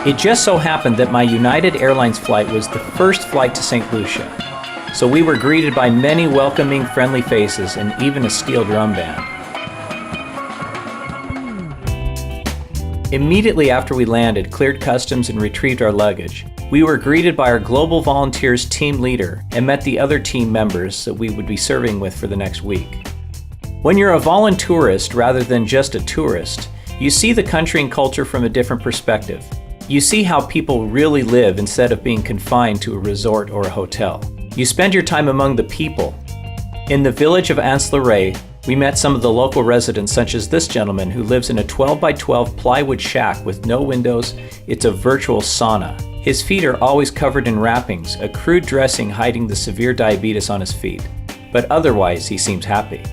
It just so happened that my United Airlines flight was the first flight to St. Lucia, so we were greeted by many welcoming, friendly faces and even a steel drum band. Immediately after we landed, cleared customs, and retrieved our luggage, we were greeted by our Global Volunteers team leader and met the other team members that we would be serving with for the next week. When you're a voluntourist rather than just a tourist, you see the country and culture from a different perspective. You see how people really live instead of being confined to a resort or a hotel. You spend your time among the people. In the village of Anse La Raye, we met some of the local residents, such as this gentleman who lives in a 12 by 12 plywood shack with no windows. It's a virtual sauna. His feet are always covered in wrappings, a crude dressing hiding the severe diabetes on his feet. But otherwise, he seems happy.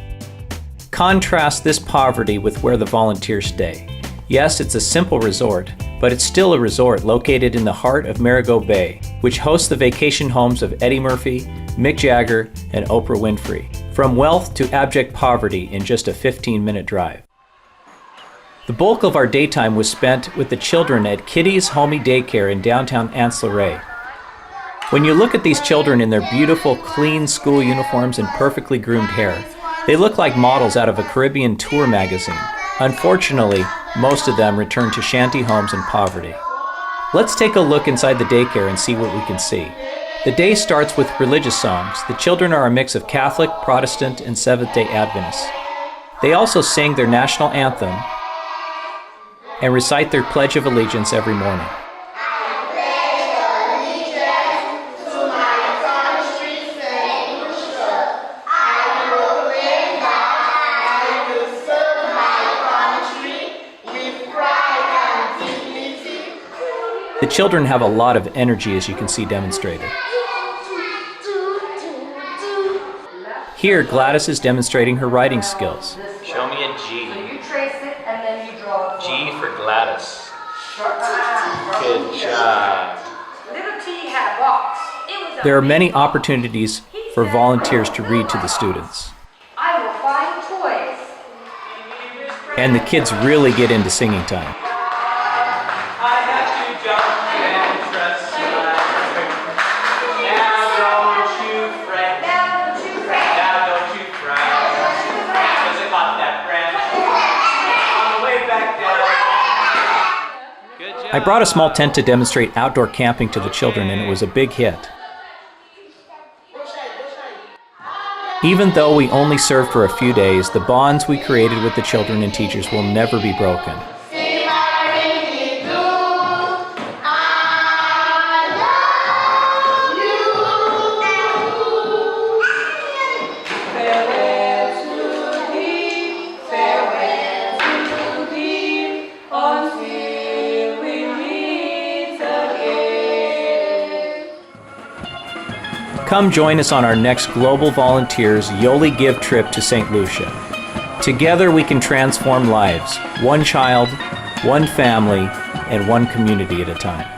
Contrast this poverty with where the volunteers stay. Yes, it's a simple resort, but it's still a resort located in the heart of Marigot Bay, which hosts the vacation homes of Eddie Murphy, Mick Jagger, and Oprah Winfrey. From wealth to abject poverty in just a 15-minute drive. The bulk of our daytime was spent with the children at Kitty's Homey Daycare in downtown Anse La Raye. When you look at these children in their beautiful, clean school uniforms and perfectly groomed hair, they look like models out of a Caribbean tour magazine. Unfortunately, most of them return to shanty homes and poverty. Let's take a look inside the daycare and see what we can see. The day starts with religious songs. The children are a mix of Catholic, Protestant, and Seventh-day Adventists. They also sing their national anthem and recite their Pledge of Allegiance every morning. The children have a lot of energy, as you can see demonstrated. Here, Gladys is demonstrating her writing skills. Show me a G. So you trace it and then you draw a G for Gladys. Good job. Little T had a box. There are many opportunities for volunteers to read to the students. I will find toys. And the kids really get into singing time. I brought a small tent to demonstrate outdoor camping to the children, and it was a big hit. Even though we only served for a few days, the bonds we created with the children and teachers will never be broken. Come join us on our next Global Volunteers YoliGive trip to St. Lucia. Together we can transform lives, one child, one family, and one community at a time.